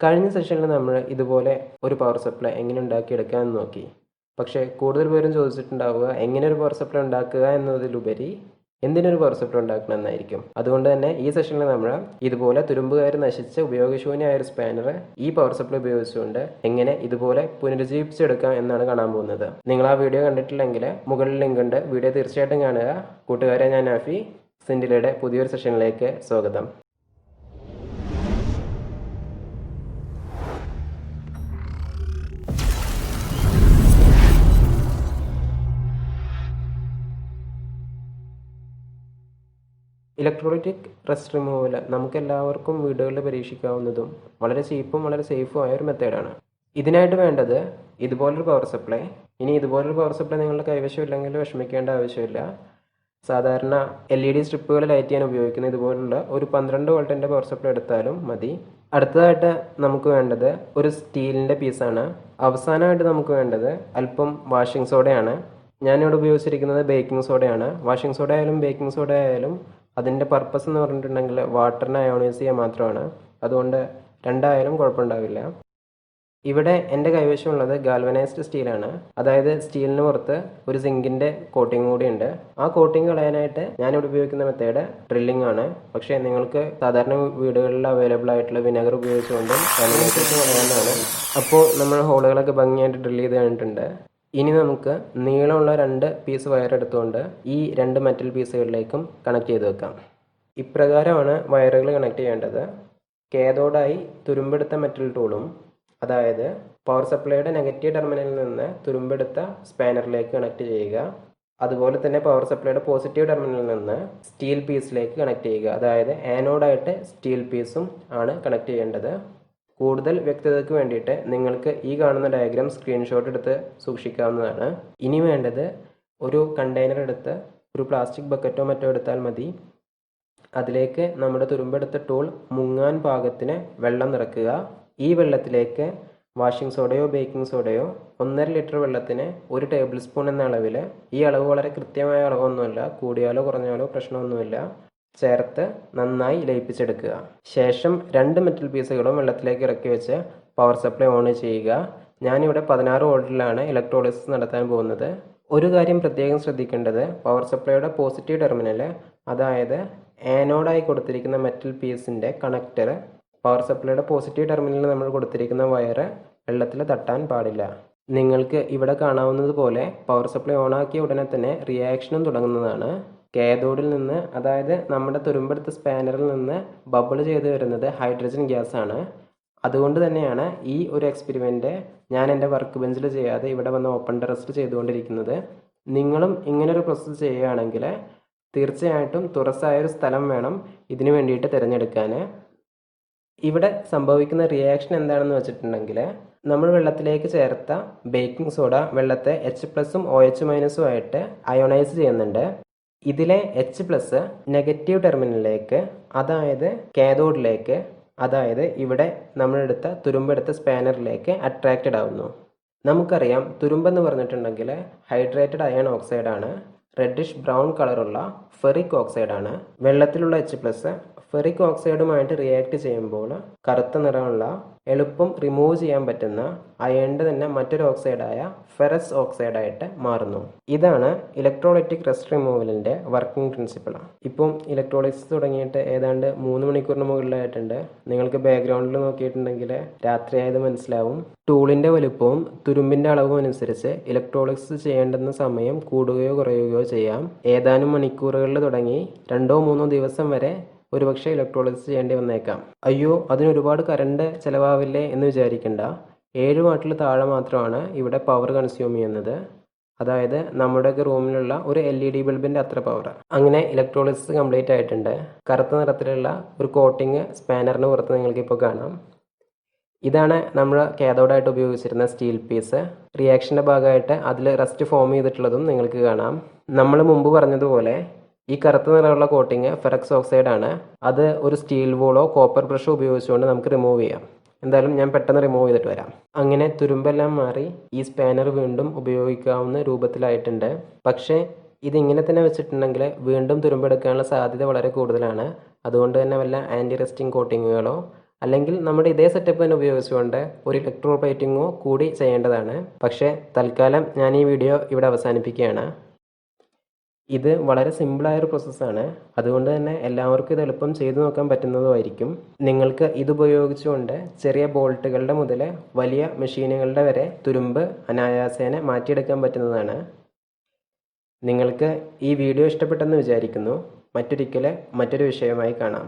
കഴിഞ്ഞ സെഷനിൽ നമ്മൾ ഇതുപോലെ ഒരു പവർ സപ്ലൈ എങ്ങനെ ഉണ്ടാക്കിയെടുക്കാമെന്ന് നോക്കി. പക്ഷേ കൂടുതൽ പേരും ചോദിച്ചിട്ടുണ്ടാവുക എങ്ങനെ ഒരു പവർ സപ്ലൈ ഉണ്ടാക്കുക എന്നതിലുപരി എന്തിനൊരു പവർ സപ്ലൈ ഉണ്ടാക്കണം എന്നായിരിക്കും. അതുകൊണ്ട് തന്നെ ഈ സെഷനിൽ നമ്മൾ ഇതുപോലെ തുരുമ്പുകയറി നശിച്ച ഉപയോഗശൂന്യമായ ഒരു സ്പാനർ ഈ പവർ സപ്ലൈ ഉപയോഗിച്ചുകൊണ്ട് എങ്ങനെ ഇതുപോലെ പുനരുജ്ജീവിപ്പിച്ചെടുക്കാം എന്നാണ് കാണാൻ പോകുന്നത്. നിങ്ങൾ ആ വീഡിയോ കണ്ടിട്ടില്ലെങ്കിൽ മുകളിൽ ലിങ്ക് ഉണ്ട്, വീഡിയോ തീർച്ചയായിട്ടും കാണുക. കൂട്ടുകാരെ, ഞാൻ ആഫി, സിൻറ്റില്ലയുടെ പുതിയൊരു സെഷനിലേക്ക് സ്വാഗതം. ഇലക്ട്രോളിറ്റിക് റസ്റ്റ് റിമൂവൽ നമുക്കെല്ലാവർക്കും വീടുകളിൽ പരീക്ഷിക്കാവുന്നതും വളരെ ചീപ്പും വളരെ സേഫും ആയ ഒരു മെത്തേഡാണ്. ഇതിനായിട്ട് വേണ്ടത് ഇതുപോലൊരു പവർ സപ്ലൈ. ഇനി ഇതുപോലൊരു പവർ സപ്ലൈ നിങ്ങളുടെ കൈവശമില്ലെങ്കിൽ വിഷമിക്കേണ്ട ആവശ്യമില്ല. സാധാരണ LED സ്ട്രിപ്പുകൾ ലൈറ്റ് ചെയ്യാൻ ഉപയോഗിക്കുന്ന ഇതുപോലുള്ള ഒരു 12 വോൾട്ടിൻ്റെ പവർ സപ്ലൈ എടുത്താലും മതി. അടുത്തതായിട്ട് നമുക്ക് വേണ്ടത് ഒരു സ്റ്റീലിൻ്റെ പീസാണ്. അവസാനമായിട്ട് നമുക്ക് വേണ്ടത് അല്പം വാഷിംഗ് സോഡയാണ്. ഞാനിവിടെ ഉപയോഗിച്ചിരിക്കുന്നത് ബേക്കിംഗ് സോഡയാണ്. വാഷിംഗ് സോഡ ആയാലും ബേക്കിംഗ് സോഡ ആയാലും അതിൻ്റെ പർപ്പസ് എന്ന് പറഞ്ഞിട്ടുണ്ടെങ്കിൽ വാട്ടറിനെ അയോണൈസ് ചെയ്യാൻ മാത്രമാണ്. അതുകൊണ്ട് രണ്ടായാലും കുഴപ്പമുണ്ടാവില്ല. ഇവിടെ എൻ്റെ കൈവശമുള്ളത് ഗാൽവനൈസ്ഡ് സ്റ്റീലാണ്. അതായത് സ്റ്റീലിന് പുറത്ത് ഒരു സിങ്കിൻ്റെ കോട്ടിംഗ് കൂടി ഉണ്ട്. ആ കോട്ടിംഗ് കളയാനായിട്ട് ഞാനിവിടെ ഉപയോഗിക്കുന്ന മെത്തേഡ് ഡ്രില്ലിംഗ് ആണ്. പക്ഷേ നിങ്ങൾക്ക് സാധാരണ വീടുകളിൽ അവൈലബിൾ ആയിട്ടുള്ള വിനെഗർ ഉപയോഗിച്ചുകൊണ്ടും ഗാൽവനൈസേഷൻ കളയാവുന്നതാണ്. അപ്പോൾ നമ്മൾ ഹോളുകളൊക്കെ ഭംഗിയായിട്ട് ഡ്രിൽ ചെയ്ത് കഴിഞ്ഞിട്ടുണ്ട്. ഇനി നമുക്ക് നീളമുള്ള 2 പീസ് വയർ എടുത്തുകൊണ്ട് ഈ 2 മെറ്റൽ പീസുകളിലേക്കും കണക്ട് ചെയ്ത് വെക്കാം. ഇപ്രകാരമാണ് വയറുകൾ കണക്ട് ചെയ്യേണ്ടത്. കേതോടായി തുരുമ്പെടുത്ത മെറ്റൽ ടൂളും, അതായത് പവർ സപ്ലൈയുടെ നെഗറ്റീവ് ടെർമിനലിൽ നിന്ന് തുരുമ്പെടുത്ത സ്പാനറിലേക്ക് കണക്ട് ചെയ്യുക. അതുപോലെ തന്നെ പവർ സപ്ലൈയുടെ പോസിറ്റീവ് ടെർമിനലിൽ നിന്ന് സ്റ്റീൽ പീസിലേക്ക് കണക്ട് ചെയ്യുക. അതായത് ആനോഡായിട്ട് സ്റ്റീൽ പീസും ആണ് കണക്ട് ചെയ്യേണ്ടത്. കൂടുതൽ വ്യക്തതയ്ക്ക് വേണ്ടിയിട്ട് നിങ്ങൾക്ക് ഈ കാണുന്ന ഡയഗ്രാം സ്ക്രീൻഷോട്ട് എടുത്ത് സൂക്ഷിക്കാവുന്നതാണ്. ഇനി വേണ്ടത് ഒരു കണ്ടെയ്നർ എടുത്ത് ഒരു പ്ലാസ്റ്റിക് ബക്കറ്റോ മറ്റോ എടുത്താൽ മതി. അതിലേക്ക് നമ്മുടെ തുരുമ്പെടുത്ത ടൂൾ മുങ്ങാൻ പാകത്തിന് വെള്ളം നിറയ്ക്കുക. ഈ വെള്ളത്തിലേക്ക് വാഷിംഗ് സോഡയോ ബേക്കിംഗ് സോഡയോ 1.5 ലിറ്റർ വെള്ളത്തിന് 1 ടേബിൾ സ്പൂൺ എന്ന അളവിൽ, ഈ അളവ് വളരെ കൃത്യമായ അളവൊന്നുമില്ല, കൂടിയാലോ കുറഞ്ഞാലോ പ്രശ്നമൊന്നുമില്ല, ചേർത്ത് നന്നായി ലയിപ്പിച്ചെടുക്കുക. ശേഷം 2 മെറ്റൽ പീസുകളും വെള്ളത്തിലേക്ക് ഇറക്കി വെച്ച് പവർ സപ്ലൈ ഓൺ ചെയ്യുക. ഞാനിവിടെ 16 വോൾട്ടിലാണ് ഇലക്ട്രോളിസിസ് നടത്താൻ പോകുന്നത്. ഒരു കാര്യം പ്രത്യേകം ശ്രദ്ധിക്കേണ്ടത്, പവർ സപ്ലൈയുടെ പോസിറ്റീവ് ടെർമിനൽ, അതായത് ആനോഡായി കൊടുത്തിരിക്കുന്ന മെറ്റൽ പീസിൻ്റെ കണക്ടർ, പവർ സപ്ലൈയുടെ പോസിറ്റീവ് ടെർമിനലിൽ നമ്മൾ കൊടുത്തിരിക്കുന്ന വയർ വെള്ളത്തിൽ തട്ടാൻ പാടില്ല. നിങ്ങൾക്ക് ഇവിടെ കാണാവുന്നത് പോലെ പവർ സപ്ലൈ ഓണാക്കിയ ഉടനെ തന്നെ റിയാക്ഷനും തുടങ്ങുന്നതാണ്. കാഥോഡിൽ നിന്ന്, അതായത് നമ്മുടെ തുരുമ്പെടുത്ത സ്പാനറിൽ നിന്ന് ബബിൾ ചെയ്ത് വരുന്നത് ഹൈഡ്രജൻ ഗ്യാസ് ആണ്. അതുകൊണ്ട് തന്നെയാണ് ഈ ഒരു എക്സ്പെരിമെൻ്റ് ഞാൻ എൻ്റെ വർക്ക് ബെഞ്ചിൽ ചെയ്യാതെ ഇവിടെ വന്ന് ഓപ്പൺ ടെറസിൽ ചെയ്തുകൊണ്ടിരിക്കുന്നത്. നിങ്ങളും ഇങ്ങനൊരു പ്രോസസ്സ് ചെയ്യുകയാണെങ്കിൽ തീർച്ചയായിട്ടും തുറസായൊരു സ്ഥലം വേണം ഇതിനു വേണ്ടിയിട്ട് തിരഞ്ഞെടുക്കാൻ. ഇവിടെ സംഭവിക്കുന്ന റിയാക്ഷൻ എന്താണെന്ന് വെച്ചിട്ടുണ്ടെങ്കിൽ, നമ്മൾ വെള്ളത്തിലേക്ക് ചേർത്ത ബേക്കിംഗ് സോഡ വെള്ളത്തെ H+ഉം OH- ആയിട്ട് അയോണൈസ് ചെയ്യുന്നുണ്ട്. ഇതിലെ H+ നെഗറ്റീവ് ടെർമിനലിലേക്ക്, അതായത് കാഥോഡിലേക്ക്, അതായത് ഇവിടെ നമ്മളെടുത്ത തുരുമ്പെടുത്ത സ്പാനറിലേക്ക് അട്രാക്റ്റഡ് ആവുന്നു. നമുക്കറിയാം തുരുമ്പെന്ന് പറഞ്ഞിട്ടുണ്ടെങ്കിൽ ഹൈഡ്രേറ്റഡ് അയൺ ഓക്സൈഡാണ്. റെഡിഷ് ബ്രൗൺ കളറുള്ള ഫെറിക് ഓക്സൈഡാണ്. വെള്ളത്തിലുള്ള H+ ഫെറിക് ഓക്സൈഡുമായിട്ട് റിയാക്ട് ചെയ്യുമ്പോൾ കറുത്ത നിറമുള്ള, എളുപ്പം റിമൂവ് ചെയ്യാൻ പറ്റുന്ന അയണിൻ്റെ തന്നെ മറ്റൊരു ഓക്സൈഡായ ഫെറസ് ഓക്സൈഡായിട്ട് മാറുന്നു. ഇതാണ് ഇലക്ട്രോളിറ്റിക് റസ്റ്റ് റിമൂവലിൻ്റെ വർക്കിംഗ് പ്രിൻസിപ്പിൾ. ഇപ്പം ഇലക്ട്രോളിസിസ് തുടങ്ങിയിട്ട് ഏതാണ്ട് 3 മണിക്കൂറിന് മുകളിലായിട്ടുണ്ട്. നിങ്ങൾക്ക് ബാക്ക്ഗ്രൗണ്ടിൽ നോക്കിയിട്ടുണ്ടെങ്കിൽ രാത്രിയായത് മനസ്സിലാവും. ടൂളിൻ്റെ വലുപ്പവും തുരുമ്പിൻ്റെ അളവും അനുസരിച്ച് ഇലക്ട്രോളിസിസ് ചെയ്യേണ്ടുന്ന സമയം കൂടുകയോ കുറയുകയോ ചെയ്യാം. ഏതാനും മണിക്കൂറുകളിൽ തുടങ്ങി 2-3 ദിവസം വരെ ഒരുപക്ഷെ ഇലക്ട്രോളിസിസ് ചെയ്യേണ്ടി വന്നേക്കാം. അയ്യോ, അതിനൊരുപാട് കറണ്ട് ചിലവാവില്ലേ എന്ന് വിചാരിക്കേണ്ട. 7 വാട്ടിൽ താഴെ മാത്രമാണ് ഇവിടെ പവർ കൺസ്യൂം ചെയ്യുന്നത്. അതായത് നമ്മുടെയൊക്കെ റൂമിലുള്ള ഒരു LED ബൾബിൻ്റെ അത്ര പവർ. അങ്ങനെ ഇലക്ട്രോളിസിസ് കംപ്ലീറ്റ് ആയിട്ടുണ്ട്. കറുത്ത നിറത്തിലുള്ള ഒരു കോട്ടിങ് സ്പാനറിന് പുറത്ത് നിങ്ങൾക്കിപ്പോൾ കാണാം. ഇതാണ് നമ്മൾ കാഥോഡായിട്ട് ഉപയോഗിച്ചിരുന്ന സ്റ്റീൽ പീസ്. റിയാക്ഷൻ്റെ ഭാഗമായിട്ട് അതിൽ റസ്റ്റ് ഫോം ചെയ്തിട്ടുള്ളതും നിങ്ങൾക്ക് കാണാം. നമ്മൾ മുമ്പ് പറഞ്ഞതുപോലെ ഈ കറുത്ത നിറമുള്ള കോട്ടിങ് ഫെറക്സ് ഓക്സൈഡാണ്. അത് ഒരു സ്റ്റീൽ വൂളോ കോപ്പർ ബ്രഷോ ഉപയോഗിച്ചുകൊണ്ട് നമുക്ക് റിമൂവ് ചെയ്യാം. എന്തായാലും ഞാൻ പെട്ടെന്ന് റിമൂവ് ചെയ്തിട്ട് വരാം. അങ്ങനെ തുരുമ്പെല്ലാം മാറി ഈ സ്പാനർ വീണ്ടും ഉപയോഗിക്കാവുന്ന രൂപത്തിലായിട്ടുണ്ട്. പക്ഷേ ഇതിങ്ങനെ തന്നെ വെച്ചിട്ടുണ്ടെങ്കിൽ വീണ്ടും തുരുമ്പെടുക്കാനുള്ള സാധ്യത വളരെ കൂടുതലാണ്. അതുകൊണ്ട് തന്നെ വല്ല ആൻറ്റി റസ്റ്റിംഗ് കോട്ടിങ്ങുകളോ അല്ലെങ്കിൽ നമ്മുടെ ഇതേ സെറ്റപ്പ് തന്നെ ഉപയോഗിച്ചുകൊണ്ട് ഒരു ഇലക്ട്രോപ്ലേറ്റിങ്ങോ കൂടി ചെയ്യേണ്ടതാണ്. പക്ഷേ തൽക്കാലം ഞാൻ ഈ വീഡിയോ ഇവിടെ അവസാനിപ്പിക്കുകയാണ്. ഇത് വളരെ സിമ്പിളായൊരു പ്രോസസ്സാണ്. അതുകൊണ്ട് തന്നെ എല്ലാവർക്കും ഇത് എളുപ്പം ചെയ്തു നോക്കാൻ പറ്റുന്നതുമായിരിക്കും. നിങ്ങൾക്ക് ഇതുപയോഗിച്ചുകൊണ്ട് ചെറിയ ബോൾട്ടുകളുടെ മുതൽ വലിയ മെഷീനുകളുടെ വരെ തുരുമ്പ് അനായാസേന മാറ്റിയെടുക്കാൻ പറ്റുന്നതാണ്. നിങ്ങൾക്ക് ഈ വീഡിയോ ഇഷ്ടപ്പെട്ടെന്ന് വിചാരിക്കുന്നു. മറ്റൊരിക്കൽ മറ്റൊരു വിഷയമായി കാണാം.